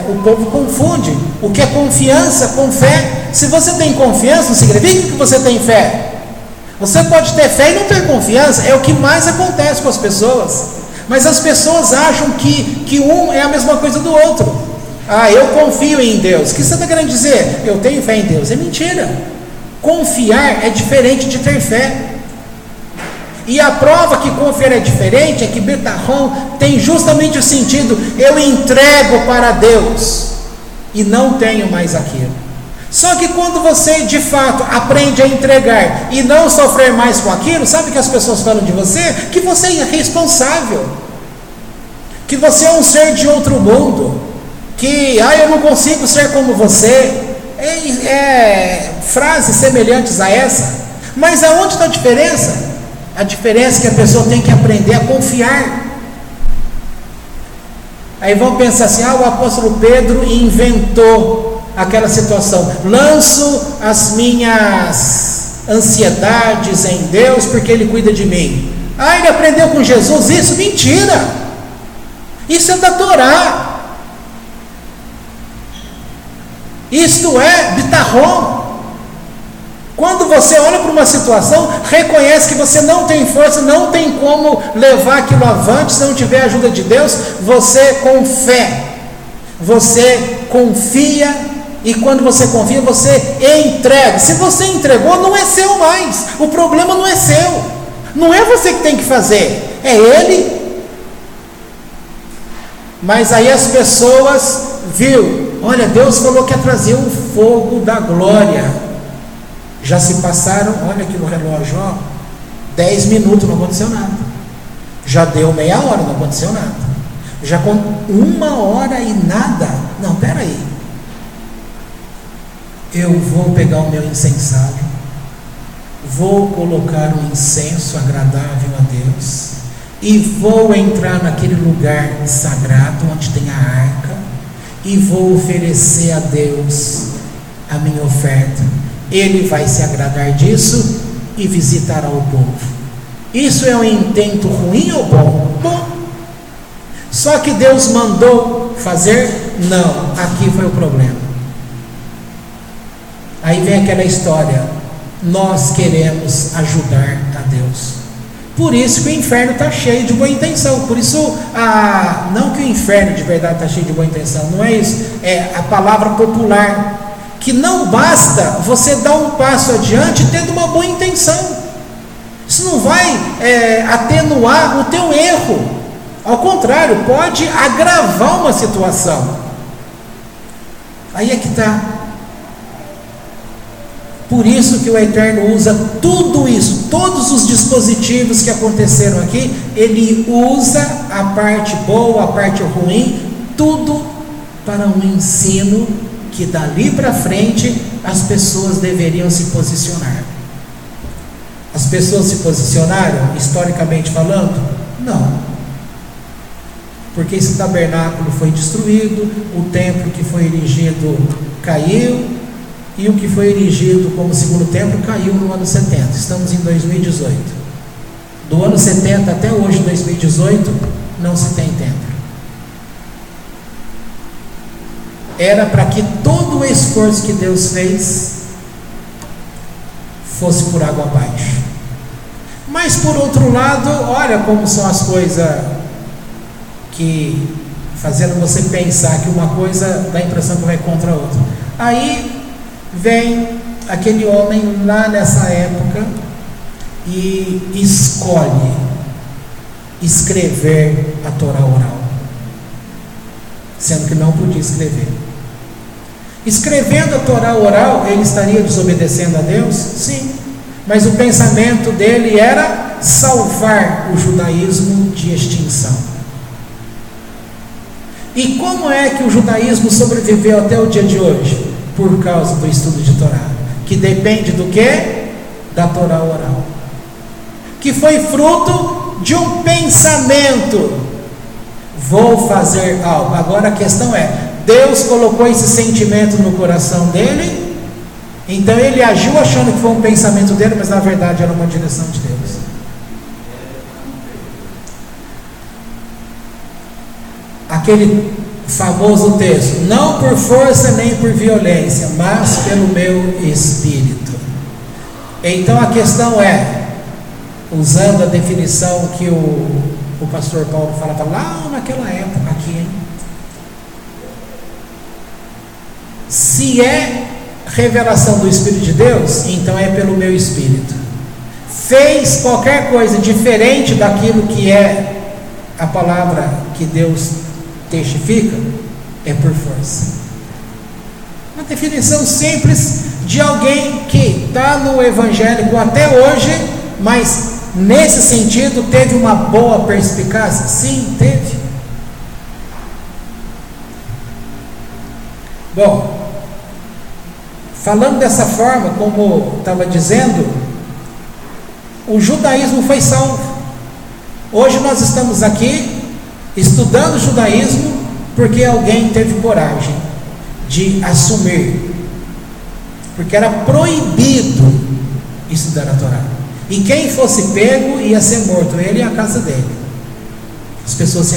o povo confunde o que é confiança com fé. Se você tem confiança, não significa que você tem fé. Você pode ter fé e não ter confiança, é o que mais acontece com as pessoas. Mas as pessoas acham que um é a mesma coisa do outro. Eu confio em Deus. O que você está querendo dizer? Eu tenho fé em Deus. É mentira. Confiar é diferente de ter fé. E a prova que confiar é diferente é que Betahon tem justamente o sentido: eu entrego para Deus e não tenho mais aquilo. Só que quando você de fato aprende a entregar e não sofrer mais com aquilo, sabe o que as pessoas falam de você? Que você é irresponsável, que você é um ser de outro mundo, que eu não consigo ser como você. Frases semelhantes a essa. Mas aonde está a diferença? A diferença é que a pessoa tem que aprender a confiar. Aí vão pensar assim: o apóstolo Pedro inventou aquela situação, lanço as minhas ansiedades em Deus porque Ele cuida de mim. Ele aprendeu com Jesus isso? Mentira! Isso é da Torá. Isto é Betahon. Quando você olha para uma situação, reconhece que você não tem força, não tem como levar aquilo avante se não tiver a ajuda de Deus, você com fé, você confia, e quando você confia, você entrega. Se você entregou, não é seu mais, o problema não é seu, não é você que tem que fazer, é Ele. Mas aí as pessoas olha, Deus falou que ia trazer um fogo da glória. Já se passaram, olha aqui no relógio, 10 minutos, não aconteceu nada. Já deu meia hora, não aconteceu nada. Já com 1 hora e nada. Não, peraí. Eu vou pegar o meu incensário, vou colocar um incenso agradável a Deus, e vou entrar naquele lugar sagrado onde tem a arca, e vou oferecer a Deus a minha oferta. Ele vai se agradar disso e visitará o povo. Isso é um intento ruim ou bom? Bom. Só que Deus mandou fazer? Não. Aqui foi o problema. Aí vem aquela história: nós queremos ajudar a Deus. Por isso que o inferno está cheio de boa intenção. Por isso, não que o inferno de verdade está cheio de boa intenção, não é isso. É a palavra popular, que não basta você dar um passo adiante tendo uma boa intenção. Isso não vai atenuar o teu erro. Ao contrário, pode agravar uma situação. Aí é que está. Por isso que o Eterno usa tudo isso, todos os dispositivos que aconteceram aqui, Ele usa a parte boa, a parte ruim, tudo para um ensino que dali para frente as pessoas deveriam se posicionar. As pessoas se posicionaram, historicamente falando? Não. Porque esse tabernáculo foi destruído, o templo que foi erigido caiu, e o que foi erigido como segundo templo caiu no ano 70. Estamos em 2018. Do ano 70 até hoje, 2018, não se tem templo. Era para que todo o esforço que Deus fez fosse por água abaixo. Mas por outro lado, olha como são as coisas que fazendo você pensar que uma coisa dá a impressão que vai contra a outra. Aí vem aquele homem lá nessa época e escolhe escrever a Torá oral, sendo que não podia escrever. Escrevendo a Torá oral, ele estaria desobedecendo a Deus? Sim, mas o pensamento dele era salvar o judaísmo de extinção. E como é que o judaísmo sobreviveu até o dia de hoje? Por causa do estudo de Torá, que depende do quê? Da Torá oral, que foi fruto de um pensamento: vou fazer algo. Agora a questão é, Deus colocou esse sentimento no coração dele, então ele agiu achando que foi um pensamento dele, mas na verdade era uma direção de Deus. Aquele famoso texto: não por força nem por violência, mas pelo meu espírito. Então a questão é, usando a definição que o pastor Paulo falava lá naquela época aqui, Se é revelação do Espírito de Deus, então é pelo meu Espírito. Fez qualquer coisa diferente daquilo que é a palavra que Deus testifica, é por força. Uma definição simples de alguém que está no evangélico até hoje, mas nesse sentido teve uma boa perspicácia? Sim, teve. Bom, falando dessa forma, como estava dizendo, o judaísmo foi salvo. Hoje nós estamos aqui estudando o judaísmo porque alguém teve coragem de assumir, porque era proibido estudar a Torá, e quem fosse pego ia ser morto, ele e a casa dele. As pessoas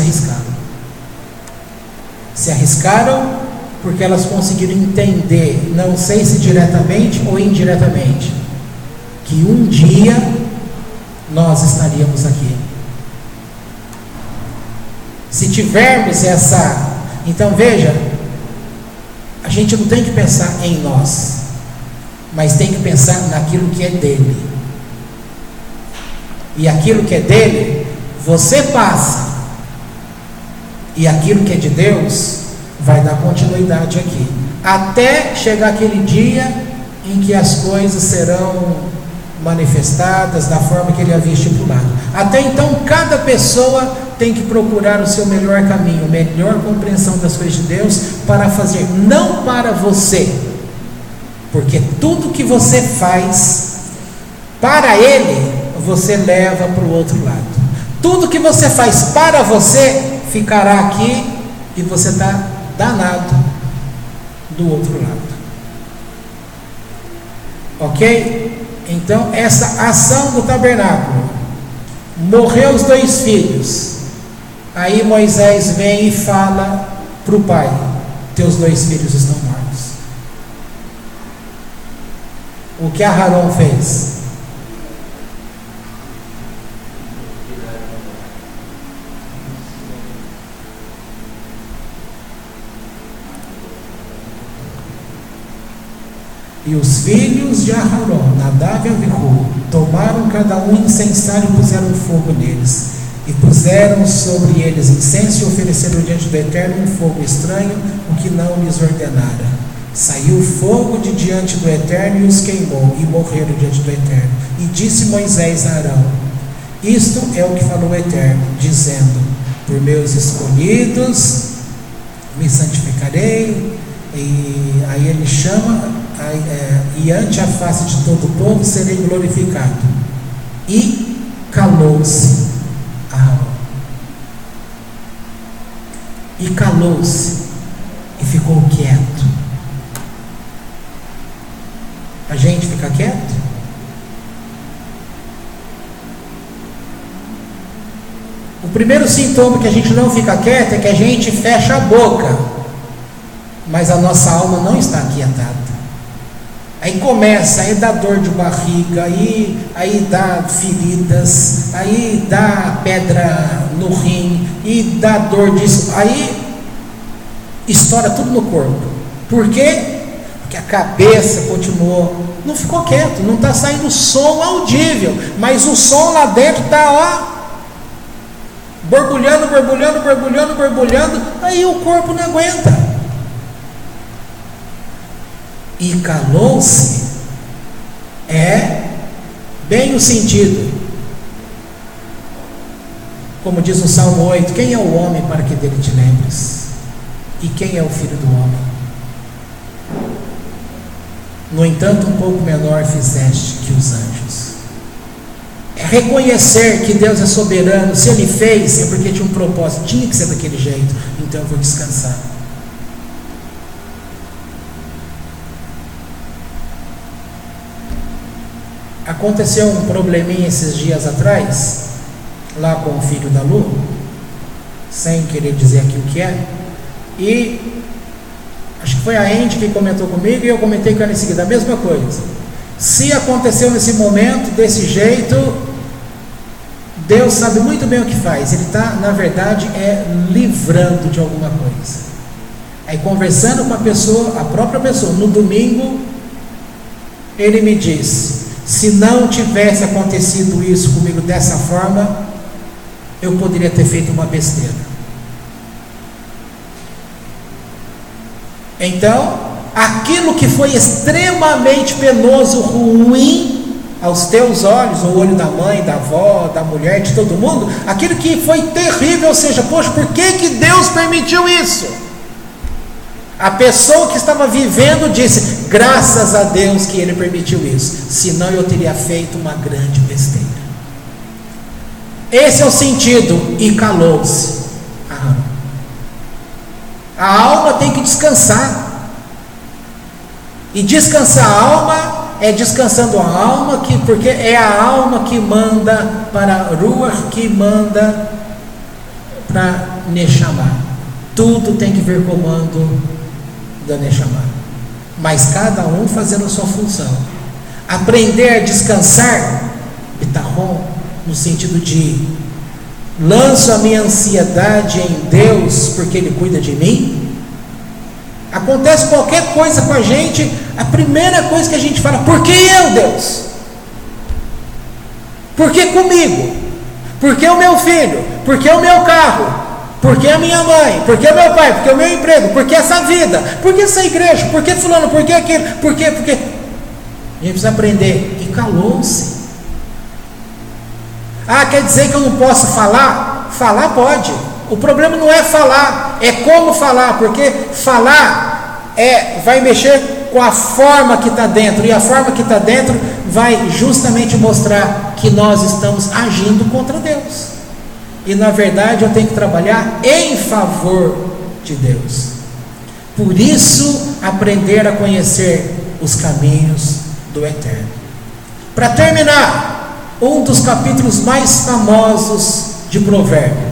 se arriscaram porque elas conseguiram entender, não sei se diretamente ou indiretamente, que um dia nós estaríamos aqui. Se tivermos essa... Então veja, a gente não tem que pensar em nós, mas tem que pensar naquilo que é dele. E aquilo que é dele, você passa, e aquilo que é de Deus vai dar continuidade aqui, até chegar aquele dia em que as coisas serão manifestadas da forma que ele havia estipulado. Até então, cada pessoa tem que procurar o seu melhor caminho, melhor compreensão das coisas de Deus, para fazer, não para você, porque tudo que você faz para ele, você leva para o outro lado. Tudo que você faz para você, ficará aqui e você está danado do outro lado. Ok? Então, essa ação do tabernáculo, morreu os 2 filhos, aí Moisés vem e fala para o pai: teus 2 filhos estão mortos. O que Aharon fez? E os filhos de Aharon, Nadav e Abihu, tomaram cada um incensário e puseram fogo neles, e puseram sobre eles incenso e ofereceram diante do Eterno um fogo estranho, o que não lhes ordenara. Saiu fogo de diante do Eterno e os queimou, e morreram diante do Eterno. E disse Moisés a Arão: isto é o que falou o Eterno, dizendo: por meus escolhidos me santificarei. E aí ele chama, e ante a face de todo o povo serei glorificado. E calou-se Arão. E calou-se e ficou quieto. A gente fica quieto? O primeiro sintoma que a gente não fica quieto é que a gente fecha a boca, mas a nossa alma não está aquietada. Aí começa, aí dá dor de barriga, aí dá feridas, aí dá pedra no rim, e dá dor disso, aí estoura tudo no corpo. Por quê? Porque a cabeça continuou, não ficou quieto, não está saindo som audível, mas o som lá dentro está borbulhando, aí o corpo não aguenta. E calou-se é bem o sentido, como diz o Salmo 8: quem é o homem para que dele te lembres? E quem é o filho do homem? No entanto, um pouco menor fizeste que os anjos. É reconhecer que Deus é soberano. Se Ele fez, é porque tinha um propósito, tinha que ser daquele jeito, então eu vou descansar. Aconteceu um probleminha esses dias atrás, lá com o filho da Lu, sem querer dizer aqui o que é, e acho que foi a Andy que comentou comigo, e eu comentei com ela em seguida, a mesma coisa. Se aconteceu nesse momento, desse jeito, Deus sabe muito bem o que faz. Ele está, na verdade, livrando de alguma coisa. Aí conversando com a própria pessoa, no domingo, ele me disse: se não tivesse acontecido isso comigo dessa forma, eu poderia ter feito uma besteira. Então, aquilo que foi extremamente penoso, ruim aos teus olhos, o olho da mãe, da avó, da mulher, de todo mundo, aquilo que foi terrível, ou seja, poxa, por que Deus permitiu isso? A pessoa que estava vivendo disse: graças a Deus que Ele permitiu isso, senão eu teria feito uma grande besteira. Esse é o sentido, e calou-se. A alma tem que descansar, e descansar a alma é descansando a alma, porque é a alma que manda para a Ruach, que manda para Neshama. Tudo tem que ver comando da Neshama, mas cada um fazendo a sua função. Aprender a descansar, Bitahon, no sentido de lanço a minha ansiedade em Deus, porque Ele cuida de mim. Acontece qualquer coisa com a gente, a primeira coisa que a gente fala: por que eu, Deus? Por que comigo? Por que o meu filho? Por que o meu carro? Por que a minha mãe? Por que o meu pai? Por que o meu emprego? Por que essa vida? Por que essa igreja? Por que fulano? Por que aquilo? Por que? A gente precisa aprender. E calou-se. Quer dizer que eu não posso falar? Falar pode. O problema não é falar, é como falar, porque falar vai mexer com a forma que está dentro, e a forma que está dentro vai justamente mostrar que nós estamos agindo contra Deus, e na verdade eu tenho que trabalhar em favor de Deus. Por isso, aprender a conhecer os caminhos do Eterno. Para terminar, um dos capítulos mais famosos de Provérbios: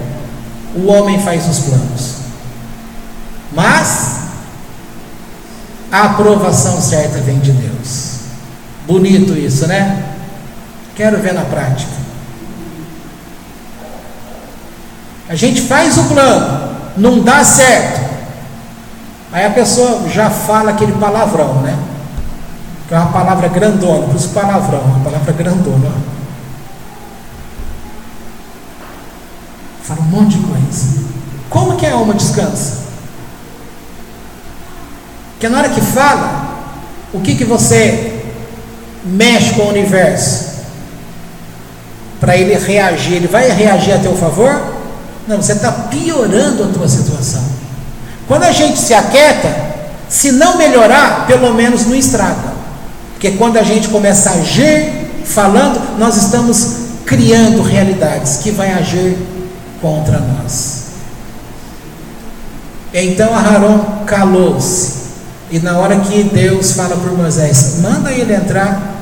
o homem faz os planos, mas a aprovação certa vem de Deus. Bonito isso, né? Quero ver na prática. A gente faz o plano, não dá certo, aí a pessoa já fala aquele palavrão, né? Que é uma palavra grandona, por isso palavrão, uma palavra grandona. Fala um monte de coisa. Como que a alma descansa? Porque na hora que fala, o que você mexe com o universo para ele reagir? Ele vai reagir a teu favor? Não, você está piorando a tua situação. Quando a gente se aquieta, se não melhorar, pelo menos não estraga. Porque quando a gente começa a agir falando, nós estamos criando realidades que vai agir contra nós. Então Aharon calou-se, e na hora que Deus fala por Moisés: manda ele entrar,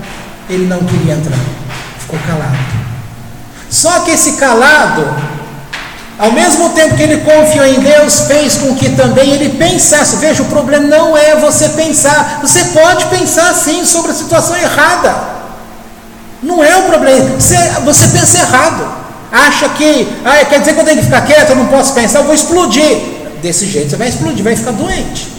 ele não queria entrar, ficou calado. Só que esse calado, ao mesmo tempo que ele confiou em Deus, fez com que também ele pensasse. Veja, o problema não é você pensar. Você pode pensar sim sobre a situação errada, não é o problema. Você pensa errado, acha que quer dizer que eu tenho que ficar quieto, eu não posso pensar, eu vou explodir. Desse jeito você vai explodir, vai ficar doente.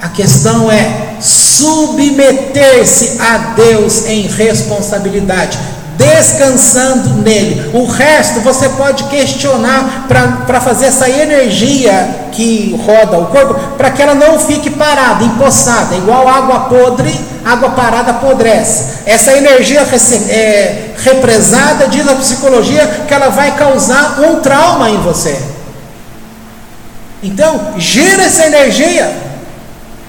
A questão é submeter-se a Deus em responsabilidade, descansando nele. O resto você pode questionar para fazer essa energia que roda o corpo, para que ela não fique parada, empoçada, igual água podre. Água parada apodrece. Essa energia represada, diz a psicologia, que ela vai causar um trauma em você. Então, gira essa energia.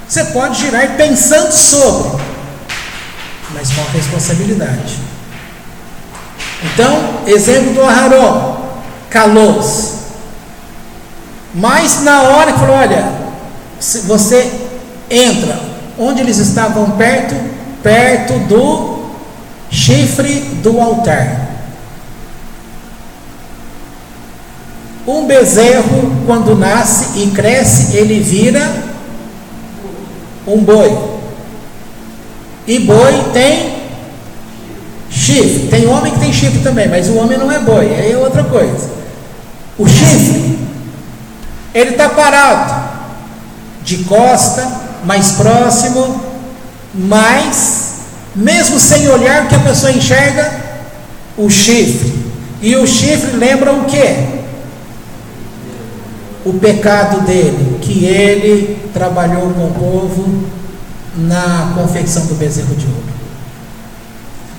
Você pode girar pensando sobre, mas com responsabilidade. Então, exemplo do Aharon, calou-se. Mas na hora que falou: olha, você entra, onde eles estavam perto do chifre do altar. Um bezerro, quando nasce e cresce, ele vira um boi. E boi tem chifre. Tem homem que tem chifre também, mas o homem não é boi, aí é outra coisa. O chifre, ele está parado. de costa, mais próximo, mas mesmo sem olhar, o que a pessoa enxerga? O chifre. E o chifre lembra o quê? O pecado dele, que ele trabalhou com o povo na confecção do bezerro de ouro.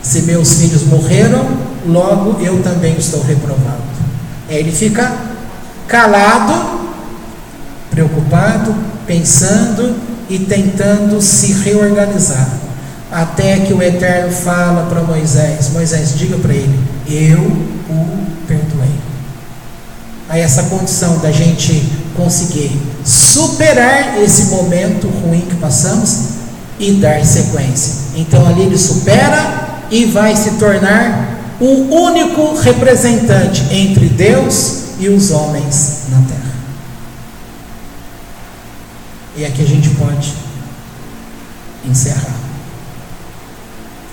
Se meus filhos morreram, logo eu também estou reprovado. Aí ele fica calado, preocupado, pensando e tentando se reorganizar, até que o Eterno fala para Moisés: Moisés, diga para ele, eu o perdoei. Aí essa condição da gente conseguir superar esse momento ruim que passamos e dar sequência. Então ali ele supera e vai se tornar o único representante entre Deus e os homens na terra. E aqui a gente pode encerrar.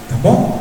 Tá bom?